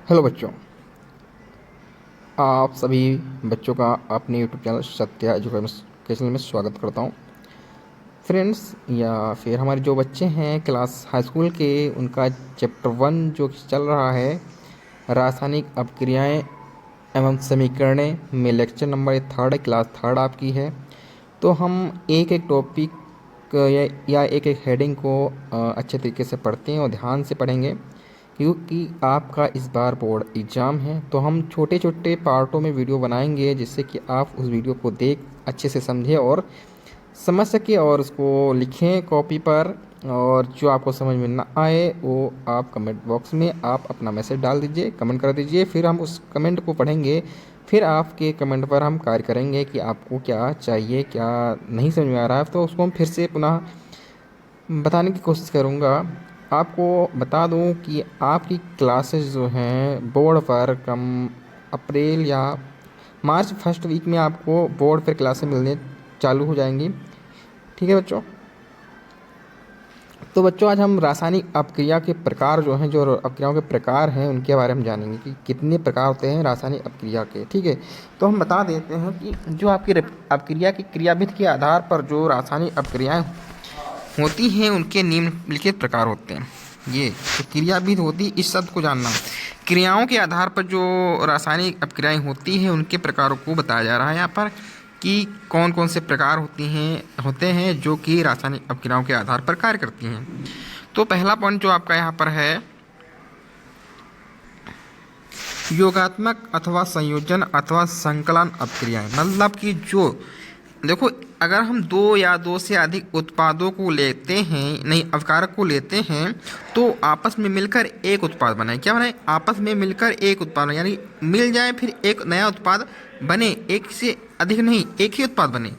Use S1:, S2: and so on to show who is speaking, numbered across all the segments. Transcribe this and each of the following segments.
S1: Hello बच्चों, आप सभी बच्चों का अपने यूट्यूब चैनल सत्या एजुकेशन में स्वागत करता हूं। फ्रेंड्स, या फिर हमारे जो बच्चे हैं क्लास हाई स्कूल के, उनका चैप्टर 1 जो चल रहा है, रासायनिक अपक्रियाएं एवं समीकरणें में लेक्चर नंबर थर्ड है, क्लास थर्ड आपकी है। तो हम एक एक टॉपिक या एक एक हेडिंग को अच्छे तरीके से पढ़ते हैं और ध्यान से पढ़ेंगे, क्योंकि आपका इस बार बोर्ड एग्ज़ाम है। तो हम छोटे छोटे पार्टों में वीडियो बनाएंगे, जिससे कि आप उस वीडियो को देख अच्छे से समझें और समझ सके और उसको लिखें कॉपी पर। और जो आपको समझ में ना आए वो आप कमेंट बॉक्स में आप अपना मैसेज डाल दीजिए, कमेंट कर दीजिए, फिर हम उस कमेंट को पढ़ेंगे। फिर आपके कमेंट पर हम कार्य करेंगे कि आपको क्या चाहिए, क्या नहीं समझ में आ रहा है, तो उसको हम फिर से पुनः बताने की कोशिश करूँगा। आपको बता दूँ कि आपकी क्लासेस जो हैं बोर्ड पर कम अप्रैल या मार्च फर्स्ट वीक में आपको बोर्ड पर क्लासेस मिलने चालू हो जाएंगी। ठीक है बच्चों। तो बच्चों, आज हम रासायनिक अपक्रिया के प्रकार जो हैं, जो अपक्रियाओं के प्रकार हैं, उनके बारे में जानेंगे कि कितने प्रकार होते हैं रासायनिक अपक्रिया के। ठीक है, तो हम बता देते हैं कि जो आपकी अपक्रिया की क्रियाविधि के आधार पर जो रासायनिक अपक्रियाएँ होती हैं, उनके निम्नलिखित प्रकार होते हैं। ये तो क्रियाविधि होती, इस शब्द को जानना। क्रियाओं के आधार पर जो रासायनिक अपक्रियाएं होती हैं, उनके प्रकारों को बताया जा रहा है यहाँ पर कि कौन कौन से प्रकार होते हैं जो कि रासायनिक अपक्रियाओं के आधार पर कार्य करती हैं। तो पहला पॉइंट जो आपका यहाँ पर है, योगात्मक अथवा संयोजन अथवा संकलन अपक्रियाएं। मतलब कि जो देखो, अगर हम दो या दो से अधिक उत्पादों को लेते हैं, नहीं अपकारक को लेते हैं, तो आपस में मिलकर एक उत्पाद बनाए। क्या बनाए? आपस में मिलकर एक उत्पाद बनाए, यानी मिल जाए फिर एक नया उत्पाद बने, एक से अधिक नहीं, एक ही उत्पाद बने,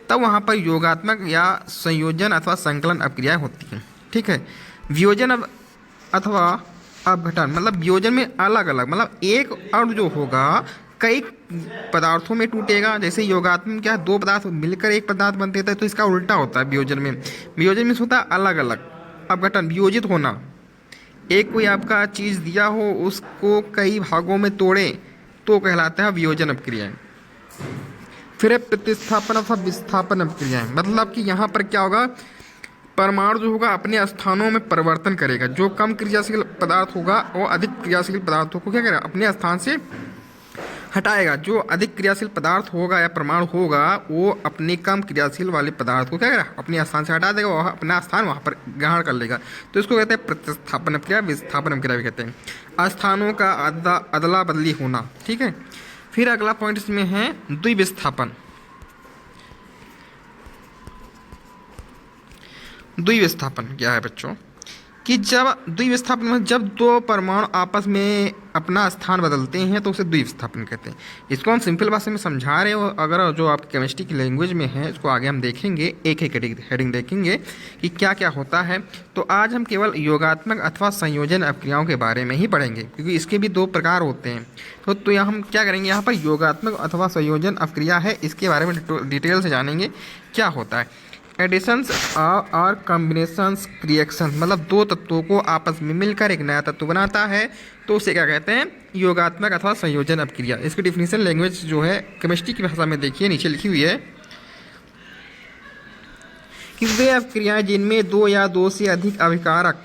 S1: तब वहाँ पर योगात्मक या संयोजन अथवा संकलन अपक्रियाएं होती हैं। ठीक है। वियोजन अथवा अपघटन, मतलब वियोजन में अलग अलग, मतलब एक अणु जो होगा कई पदार्थों में टूटेगा। जैसे योगात्मक क्या, दो पदार्थ मिलकर एक पदार्थ बनते थे, तो इसका उल्टा होता है वियोजन में। वियोजन में होता है अलग अलग। अपघटन, वियोजित होना, एक कोई आपका चीज़ दिया हो, उसको कई भागों में तोड़े, तो कहलाता है वियोजन अपक्रियाएं। फिर है प्रतिस्थापन अथवा विस्थापन अपक्रियाएं। मतलब कि यहाँ पर क्या होगा, परमाणु जो होगा अपने स्थानों में परिवर्तन करेगा। जो कम क्रियाशील पदार्थ होगा वो अधिक क्रियाशील पदार्थों को क्या करेगा, अपने स्थान से हटाएगा। जो अधिक क्रियाशील पदार्थ होगा या परमाणु होगा, वो अपने कम क्रियाशील वाले पदार्थ को क्या करेगा, अपने स्थान से हटा देगा, वह अपना स्थान वहाँ पर ग्रहण कर लेगा। तो इसको कहते हैं प्रतिस्थापन क्रिया, विस्थापन क्रिया भी कहते हैं। स्थानों का अदला बदली होना। ठीक है। फिर अगला पॉइंट इसमें है द्विविस्थापन। द्विविस्थापन क्या है बच्चों, कि जब द्विविस्थापन में जब दो परमाणु आपस में अपना स्थान बदलते हैं, तो उसे द्विविस्थापन कहते हैं। इसको हम सिंपल भाषा में समझा रहे हो। अगर जो आपकी केमिस्ट्री की लैंग्वेज में है, इसको आगे हम देखेंगे, एक एक हेडिंग देखेंगे कि क्या क्या होता है। तो आज हम केवल योगात्मक अथवा संयोजन अपक्रियाओं के बारे में ही पढ़ेंगे, क्योंकि इसके भी दो प्रकार होते हैं। तो यहाँ हम क्या करेंगे, यहाँ पर योगात्मक अथवा संयोजन अपक्रिया है, इसके बारे में डिटेल से जानेंगे क्या होता है। एडिशंस और कॉम्बिनेशंस रिएक्शन, मतलब दो तत्वों को आपस में मिलकर एक नया तत्व बनाता है, तो उसे क्या कहते हैं, योगात्मक अथवा संयोजन अपक्रिया। इसकी डिफिनीशन लैंग्वेज जो है केमिस्ट्री की भाषा में देखिए, नीचे लिखी हुई है कि वे अपक्रियाएं जिनमें दो या दो से अधिक अभिकारक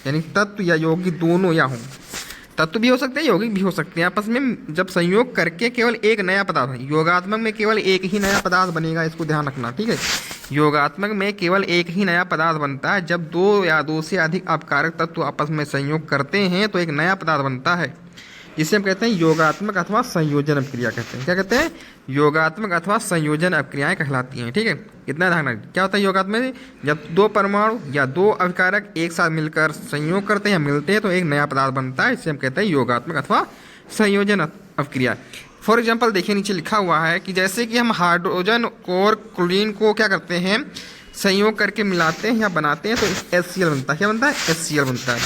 S1: यानी तत्व या यौगिक दोनों या हों, तत्व भी हो सकते हैं, यौगिक भी हो सकते हैं, आपस में जब संयोग करके केवल एक नया पदार्थ है। योगात्मक में केवल एक ही नया पदार्थ बनेगा, इसको ध्यान रखना। ठीक है। योगात्मक में केवल एक ही नया पदार्थ बनता है। जब दो या दो से अधिक अपकारक तत्व आपस में संयोग करते हैं, तो एक नया पदार्थ बनता है, जिसे हम कहते हैं योगात्मक अथवा संयोजन अपक्रिया कहते हैं। क्या कहते हैं? योगात्मक अथवा संयोजन अपक्रियाएं कहलाती हैं। ठीक है, इतना ध्यान रखना। क्या होता है योगात्मक, जब दो परमाणु या दो अभिकारक एक साथ मिलकर संयोग करते हैं, मिलते हैं, तो एक नया पदार्थ बनता है, इसे हम कहते हैं योगात्मक अथवा संयोजन अपक्रिया। फॉर एग्जाम्पल देखिए, नीचे लिखा हुआ है कि जैसे कि हम हाइड्रोजन और क्लोरीन को क्या करते हैं, संयोग करके मिलाते हैं या बनाते हैं, तो HCl बनता है। क्या बनता है? HCl बनता है।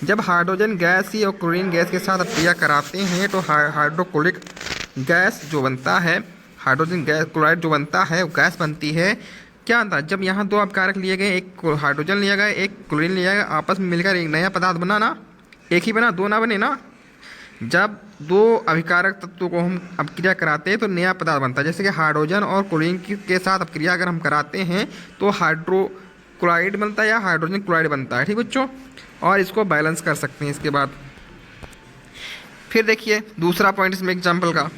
S1: जब हाइड्रोजन गैस और क्लोरीन गैस के साथ अपक्रिया कराते हैं, तो हाइड्रोक्लोरिक गैस जो बनता है, हाइड्रोजन गैस क्लोराइड जो बनता है, वो गैस बनती है। क्या बनता है? जब यहाँ दो अपकारक लिए गए, एक हाइड्रोजन लिया गया, एक क्लोरीन लिया गया, आपस में मिलकर एक नया पदार्थ बना ना, एक ही बना, दो ना बने ना। जब दो अभिकारक तत्वों को हम अपक्रिया कराते हैं तो नया पदार्थ बनता है। जैसे कि हाइड्रोजन और क्लोरीन के साथ अपक्रिया अगर हम कराते हैं तो हाइड्रोक्लोराइड बनता है या हाइड्रोजन क्लोराइड बनता है। ठीक बच्चों, और इसको बैलेंस कर सकते हैं इसके बाद। फिर देखिए दूसरा पॉइंट इसमें एग्जाम्पल का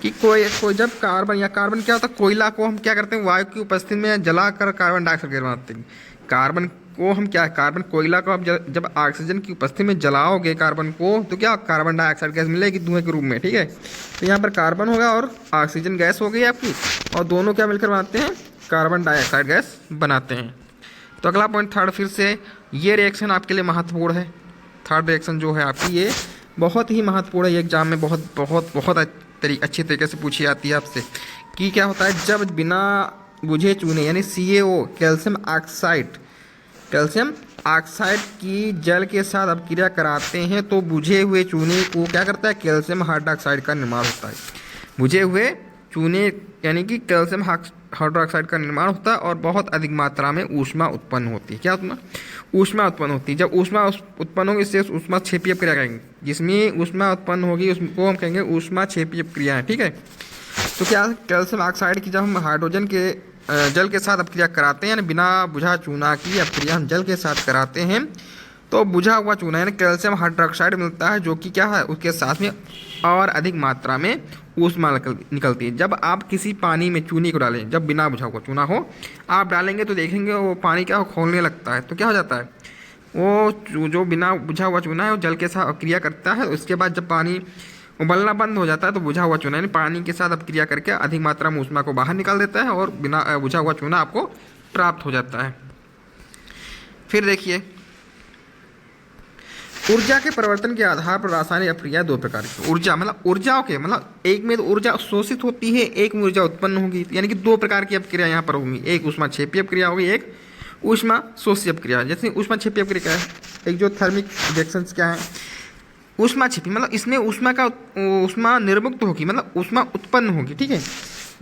S1: कि कोई जब कार्बन या कार्बन क्या होता है, कोयला को हम क्या करते हैं वायु की उपस्थिति में जलाकर कार्बन डाइऑक्साइड गैस बनाते हैं। कार्बन को हम क्या, कार्बन कोयला को आप जब ऑक्सीजन की उपस्थिति में जलाओगे कार्बन को तो क्या कार्बन डाइऑक्साइड गैस मिलेगी धुएं के रूप में। ठीक है, तो यहाँ पर कार्बन होगा और ऑक्सीजन गैस हो गई आपकी, और दोनों क्या मिलकर बनाते हैं कार्बन डाइऑक्साइड गैस बनाते हैं। तो अगला पॉइंट थर्ड, फिर से ये रिएक्शन आपके लिए महत्वपूर्ण है। थर्ड रिएक्शन जो है आपकी ये बहुत ही महत्वपूर्ण है, ये एग्जाम में बहुत अच्छी तरीके से पूछी जाती है आपसे कि क्या होता है जब बिना बुझे चूने यानी CaO कैल्शियम ऑक्साइड की जल के साथ अपक्रिया कराते हैं तो बुझे हुए चूने को क्या करता है कैल्शियम हाइड्रोक्साइड का निर्माण होता है। बुझे हुए चूने यानी कि कैल्शियम हाइड्रोक्साइड का निर्माण होता है और बहुत अधिक मात्रा में ऊष्मा उत्पन्न होती है। क्या ऊष्मा उत्पन्न होती है। जब ऊष्मा उत्पन्न होगी इससे ऊष्मा क्षेपीय अपक्रिया करेंगे, जिसमें ऊष्मा उत्पन्न होगी उसको हम कहेंगे ऊष्मा क्षेपीय अपक्रिया है। ठीक है, तो क्या कैल्शियम ऑक्साइड की जब हम हाइड्रोजन के जल के साथ अपक्रिया कराते हैं यानी बिना बुझा चूना की अपक्रिया हम जल के साथ कराते हैं तो बुझा हुआ चूना यानी कैल्शियम हाइड्रोक्साइड मिलता है, जो कि क्या है उसके साथ में और अधिक मात्रा में ऊष्मा निकलती है। जब आप किसी पानी में चूने को डालें, जब बिना बुझा हुआ चूना हो आप डालेंगे तो देखेंगे वो पानी क्या खोलने लगता है। तो क्या हो जाता है वो जो बिना बुझा हुआ चूना है वो जल के साथ अपक्रिया करता है। उसके बाद जब पानी उबलना बंद हो जाता है तो बुझा हुआ चूना यानी पानी के साथ अपक्रिया करके अधिक मात्रा में ऊष्मा को बाहर निकाल देता है और बिना बुझा हुआ चूना आपको प्राप्त हो जाता है। फिर देखिए ऊर्जा के परिवर्तन के आधार पर रासायनिक अपक्रिया दो प्रकार की। ऊर्जा मतलब ऊर्जाओं के मतलब एक में तो ऊर्जा शोषित होती है, एक में ऊर्जा उत्पन्न होगी, यानी कि दो प्रकार की अपक्रिया यहाँ पर होगी। एक ऊष्मा क्षेपीय अपक्रिया होगी, एक ऊष्मा शोषी अपक्रिया। जैसे ऊष्मा क्षेपीय अपक्रिया क्या है, एक जो थर्मिक रिएक्शंस क्या है ऊष्मा छिपी मतलब इसमें ऊष्मा निर्मुक्त होगी मतलब ऊष्मा उत्पन्न होगी। ठीक है,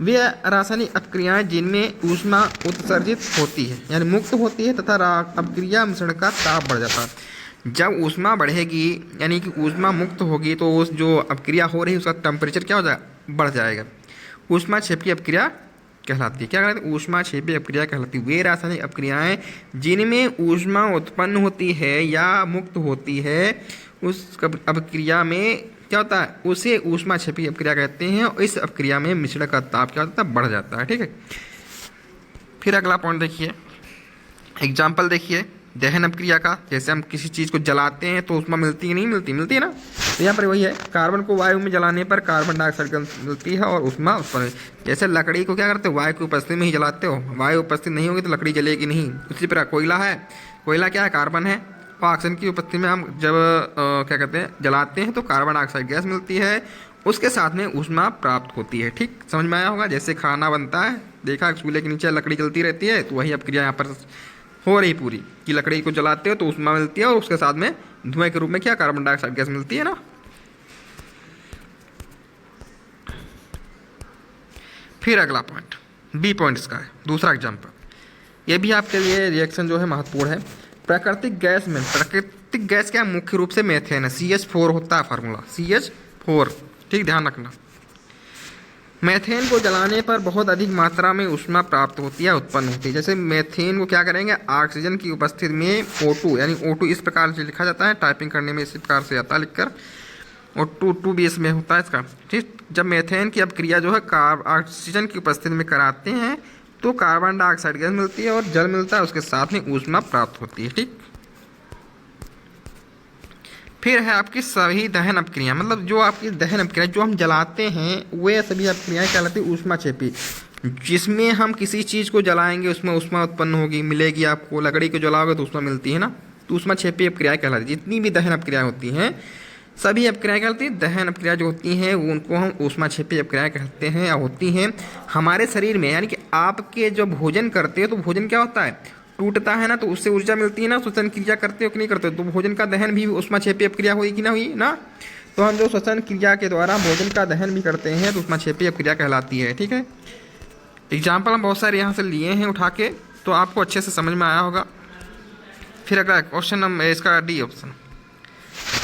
S1: वे रासायनिक अपक्रियाएं जिनमें ऊष्मा उत्सर्जित होती है यानी मुक्त होती है तथा अपक्रिया मिश्रण का ताप बढ़ जाता है। जब ऊष्मा बढ़ेगी यानी कि ऊष्मा मुक्त होगी तो उस जो अपक्रिया हो रही है उसका टेम्परेचर क्या हो जाएगा बढ़ जाएगा। ऊष्मा क्षेपीय अपक्रिया कहलाती है। क्या कहलाती है ऊष्मा क्षेपीय अपक्रिया कहलाती है वे रासायनिक अपक्रियाएं जिनमें ऊष्मा उत्पन्न होती है या मुक्त होती है। उस अपक्रिया में क्या होता है उसे ऊष्मा क्षेपीय अपक्रिया कहते हैं और इस अपक्रिया में मिश्रण का ताप क्या होता है बढ़ जाता है। ठीक है, फिर अगला पॉइंट देखिए, एग्जाम्पल देखिए दहन अपक्रिया का। जैसे हम किसी चीज़ को जलाते हैं तो ऊष्मा मिलती है नहीं मिलती है ना, तो यहाँ पर वही है कार्बन को वायु में जलाने पर कार्बन डाइऑक्साइड मिलती है और ऊष्मा उत्पन्न। जैसे लकड़ी को क्या करते हो वायु की उपस्थिति में ही जलाते हो, वायु उपस्थित नहीं होगी तो लकड़ी जलेगी नहीं। उसी प्रकार कोयला है, कोयला क्या है कार्बन है और ऑक्सीजन की उपस्थिति में हम जब क्या कहते हैं जलाते हैं तो कार्बन डाइऑक्साइड गैस मिलती है, उसके साथ में ऊष्मा प्राप्त होती है। ठीक समझ में आया होगा। जैसे खाना बनता है देखा चूल्हे के नीचे लकड़ी जलती रहती है तो वही अपक्रिया यहाँ पर हो रही पूरी कि लकड़ी को जलाते हो तो ऊष्मा मिलती है और उसके साथ में धुएं के रूप में क्या कार्बन डाइऑक्साइड गैस मिलती है ना। फिर अगला पॉइंट बी पॉइंट इसका है दूसरा एग्जाम्पल। ये भी आपके लिए रिएक्शन जो है महत्वपूर्ण है। प्राकृतिक गैस में प्राकृतिक गैस क्या मुख्य रूप से मेथेन है, CH4 होता है फार्मूला CH4। ठीक ध्यान रखना। मेथेन को जलाने पर बहुत अधिक मात्रा में ऊष्मा प्राप्त होती है उत्पन्न होती है। जैसे मेथेन को क्या करेंगे ऑक्सीजन की उपस्थिति में O2 यानी O2 इस प्रकार से लिखा जाता है, टाइपिंग करने में इस प्रकार से आता है लिखकर O2 भी इसमें होता है इसका। ठीक, जब मेथेन की अपक्रिया जो है ऑक्सीजन की उपस्थिति में कराते हैं तो कार्बन डाइऑक्साइड गैस मिलती है और जल मिलता है, उसके साथ में ऊष्मा प्राप्त होती है। ठीक, फिर है आपकी सभी दहन अपक्रिया मतलब जो आपकी दहन अपक्रिया जो हम जलाते हैं वे सभी अपक्रियाएं कहलाती है ऊष्मा क्षेपी। जिसमें हम किसी चीज़ को जलाएंगे उसमें ऊष्मा उत्पन्न होगी मिलेगी आपको, लकड़ी को जलाओगे तो ऊष्मा मिलती है ना, तो ऊष्मा क्षेपी अपक्रियाएं कहलाती है। जितनी भी दहन अपक्रियाएं होती हैं सभी अपक्रियाएं कहलाती हैं। दहन अपक्रिया जो होती हैं उनको हम ऊष्मा क्षेपी अपक्रियाएं कहते हैं या होती हैं हमारे शरीर में। यानी कि आपके जो भोजन करते हो तो भोजन क्या होता है टूटता है ना, तो उससे ऊर्जा मिलती है ना। श्वसन क्रिया करते हो कि नहीं करते हो तो भोजन का दहन भी ऊष्मा क्षेपी अपक्रिया हुई कि ना हुई ना। तो हम जो श्वसन क्रिया के द्वारा भोजन का दहन भी करते हैं तो ऊष्मा क्षेपी अपक्रिया कहलाती है। ठीक है, एग्जाम्पल हम बहुत सारे यहाँ से लिए हैं उठा के तो आपको अच्छे से समझ में आया होगा। फिर अगला क्वेश्चन नंबर इसका डी ऑप्शन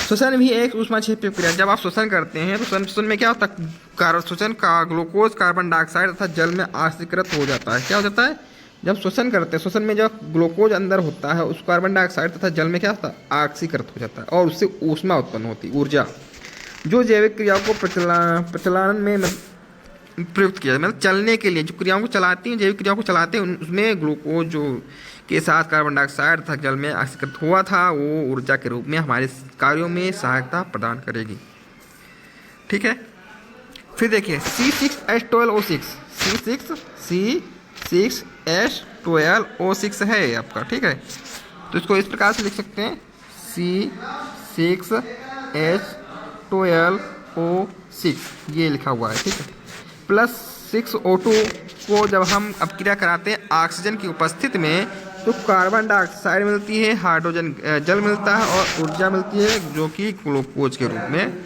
S1: श्वसन भी एक ऊष्माक्षेपी क्रिया। जब आप श्वसन करते हैं तो श्वसन में क्या होता है, श्वसन का ग्लूकोज कार्बन डाइऑक्साइड तथा जल में ऑक्सीकृत हो जाता है। क्या हो जाता है, जब श्वसन करते हैं, श्वसन में जब ग्लूकोज अंदर होता है उस कार्बन डाइऑक्साइड तथा जल में क्या होता है, ऑक्सीकृत हो जाता है और उससे ऊष्मा उत्पन्न होती है, ऊर्जा, जो जैविक क्रियाओं को प्रचलन में प्रयुक्त किया, मतलब चलने के लिए जो क्रियाओं को चलाती हैं, जैविक क्रियाओं को चलाते हैं, उसमें ग्लूकोज जो के साथ कार्बन डाइऑक्साइड तथा जल में ऑक्सीकृत हुआ था, वो ऊर्जा के रूप में हमारे कार्यों में सहायता प्रदान करेगी। ठीक है, फिर देखिए C6H12O6, C6H12O6 है आपका। ठीक है, तो इसको इस प्रकार से लिख सकते हैं C6H12O6, ये लिखा हुआ है। ठीक है, प्लस 6O2 को जब हम अपक्रिया कराते हैं ऑक्सीजन की उपस्थिति में तो कार्बन डाइऑक्साइड मिलती है, हाइड्रोजन जल मिलता है और ऊर्जा मिलती है, जो कि ग्लूकोज के रूप में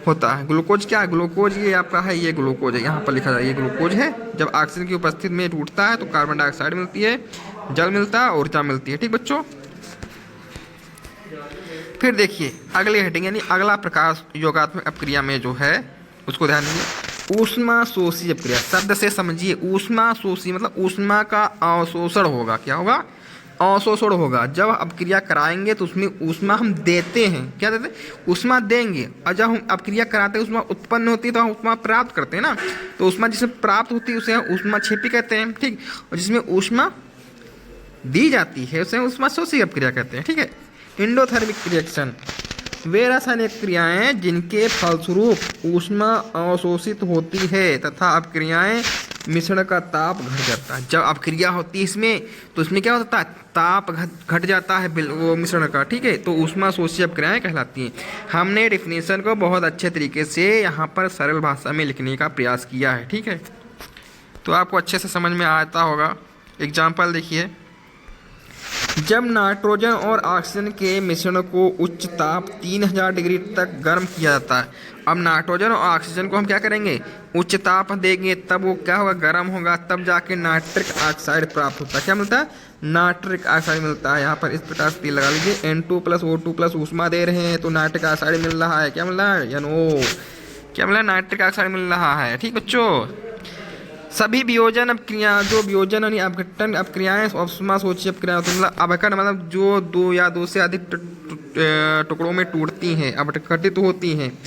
S1: होता है। ग्लूकोज क्या है, ग्लूकोज ये आपका है, ये ग्लूकोज है, यहाँ पर लिखा जाए ये ग्लूकोज है। जब ऑक्सीजन की उपस्थिति में टूटता है तो कार्बन डाइऑक्साइड मिलती है, जल मिलता है, ऊर्जा मिलती है। ठीक बच्चों, फिर देखिए अगली हेडिंग यानी अगला प्रकार योगात्मक अपक्रिया में जो है उसको ध्यान दीजिए, ऊष्मा शोषी अपक्रिया। शब्द से समझिए, ऊष्मा शोषी मतलब ऊष्मा का अवशोषण होगा। क्या होगा, अवशोषण होगा। जब अपक्रिया कराएंगे तो उसमें ऊष्मा हम देते हैं, क्या देते हैं, ऊष्मा देंगे, और जब हम अपक्रिया कराते हैं ऊष्मा उत्पन्न होती है तो हम ऊष्मा प्राप्त करते हैं ना, तो ऊष्मा जिसमें प्राप्त होती है उसे हम ऊष्माक्षेपी कहते हैं। ठीक, और जिसमें ऊष्मा दी जाती है उसे ऊष्मा शोषी अपक्रिया कहते हैं। ठीक है, एंडोथर्मिक रिएक्शन वे रासायनिक क्रियाएं जिनके फलस्वरूप ऊष्मा अवशोषित होती है तथा अपक्रियाएं मिश्रण का ताप घट जाता है। जब अपक्रिया होती है इसमें तो इसमें क्या होता है, ताप घट जाता है वो मिश्रण का। ठीक है, तो ऊष्मा शोषी अपक्रियाएं कहलाती हैं। हमने डिफिनेशन को बहुत अच्छे तरीके से यहाँ पर सरल भाषा में लिखने का प्रयास किया है। ठीक है, तो आपको अच्छे से समझ में आता होगा। एग्जाम्पल देखिए, जब नाइट्रोजन और ऑक्सीजन के मिश्रण को उच्च ताप 3000 डिग्री तक गर्म किया जाता है। अब नाइट्रोजन और ऑक्सीजन को हम क्या करेंगे, उच्च ताप देंगे, तब वो क्या होगा, गर्म होगा, तब जाके नाइट्रिक ऑक्साइड प्राप्त होता है। क्या मिलता है, नाइट्रिक ऑक्साइड मिलता है। यहाँ पर इस प्रकार से लगा लीजिए, N2+O2+ ऊष्मा दे रहे हैं तो नाइट्रिक ऑक्साइड मिल रहा है। क्या मिल रहा है, NO, क्या मिल रहा है, नाइट्रिक ऑक्साइड मिल रहा है। ठीक बच्चों, सभी वियोजन अपक्रिया, जो वियोजन यानी अपघटन अपक्रियाएं ऊष्मा शोषी अपक्रिया, तो मतलब अपघटन मतलब जो दो या दो से अधिक टुकड़ों में टूटती हैं, अपघटित होती हैं,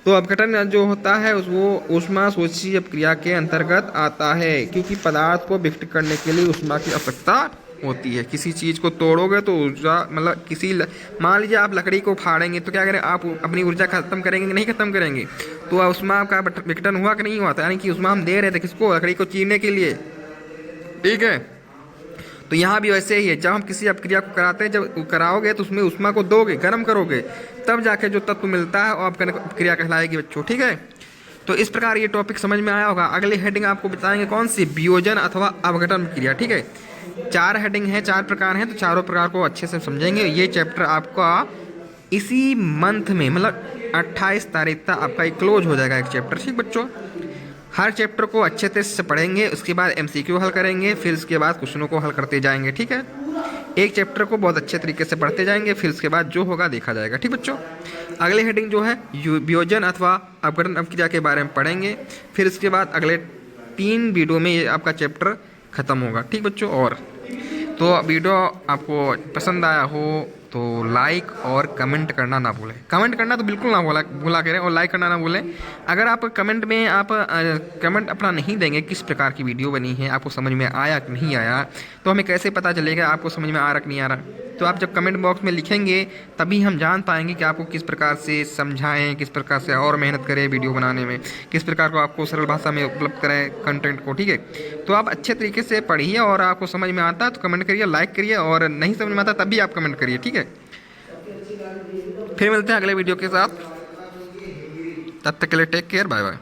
S1: तो अपघटन जो होता है वो ऊष्मा शोषी अपक्रिया के अंतर्गत आता है, क्योंकि पदार्थ को विघटित करने के लिए ऊष्मा की आवश्यकता होती है। किसी चीज़ को तोड़ोगे तो ऊर्जा मतलब मान लीजिए आप लकड़ी को फाड़ेंगे तो क्या करें, आप अपनी ऊर्जा खत्म करेंगे कि नहीं खत्म करेंगे, तो ऊष्मा का विघटन हुआ कि नहीं हुआ था, यानी कि ऊष्मा हम दे रहे थे किसको, लकड़ी को चीरने के लिए। ठीक है, तो यहाँ भी वैसे ही है, जब हम किसी अपक्रिया को कराते हैं, जब कराओगे तो उसमें ऊष्मा को दोगे, गर्म करोगे, तब जाके जो तत्व मिलता है वो आपका अपक्रिया कहलाएगी बच्चों। ठीक है, तो इस प्रकार ये टॉपिक समझ में आया होगा। अगली हेडिंग आपको बताएंगे कौन सी, वियोजन अथवा अपघटन क्रिया। ठीक है, 4 हेडिंग है, 4 प्रकार हैं, तो चारों प्रकार को अच्छे से समझेंगे। ये चैप्टर आपका इसी मंथ में मतलब 28 तारीख तक आपका क्लोज हो जाएगा एक चैप्टर। ठीक बच्चों, हर चैप्टर को अच्छे से पढ़ेंगे, उसके बाद MCQ हल करेंगे, फिर उसके बाद क्वेश्चनों को हल करते जाएंगे। ठीक है, एक चैप्टर को बहुत अच्छे तरीके से पढ़ते जाएंगे, फिर उसके बाद जो होगा देखा जाएगा। ठीक बच्चों, अगली हेडिंग जो है वियोजन अथवा अपघटन अपक्रिया के बारे में पढ़ेंगे, फिर उसके बाद अगले 3 वीडियो में ये आपका चैप्टर खत्म होगा। ठीक बच्चों, और तो वीडियो आपको पसंद आया हो तो लाइक और कमेंट करना ना भूलें। कमेंट करना तो बिल्कुल ना भूला करें, और लाइक करना ना भूलें। अगर आप कमेंट में आप कमेंट अपना नहीं देंगे किस प्रकार की वीडियो बनी है, आपको समझ में आया कि नहीं आया, तो हमें कैसे पता चलेगा आपको समझ में आ रहा कि नहीं आ रहा। तो आप जब कमेंट बॉक्स में लिखेंगे तभी हम जान पाएंगे कि आपको किस प्रकार से समझाएं, किस प्रकार से और मेहनत करें वीडियो बनाने में, किस प्रकार को आपको सरल भाषा में उपलब्ध कराएं कंटेंट को। ठीक है, तो आप अच्छे तरीके से पढ़िए, और आपको समझ में आता है तो कमेंट करिए, लाइक करिए, और नहीं समझ में आता तब भी आप कमेंट करिए। ठीक है, फिर मिलते हैं अगले वीडियो के साथ, तब तक के लिए टेक केयर, बाय बाय।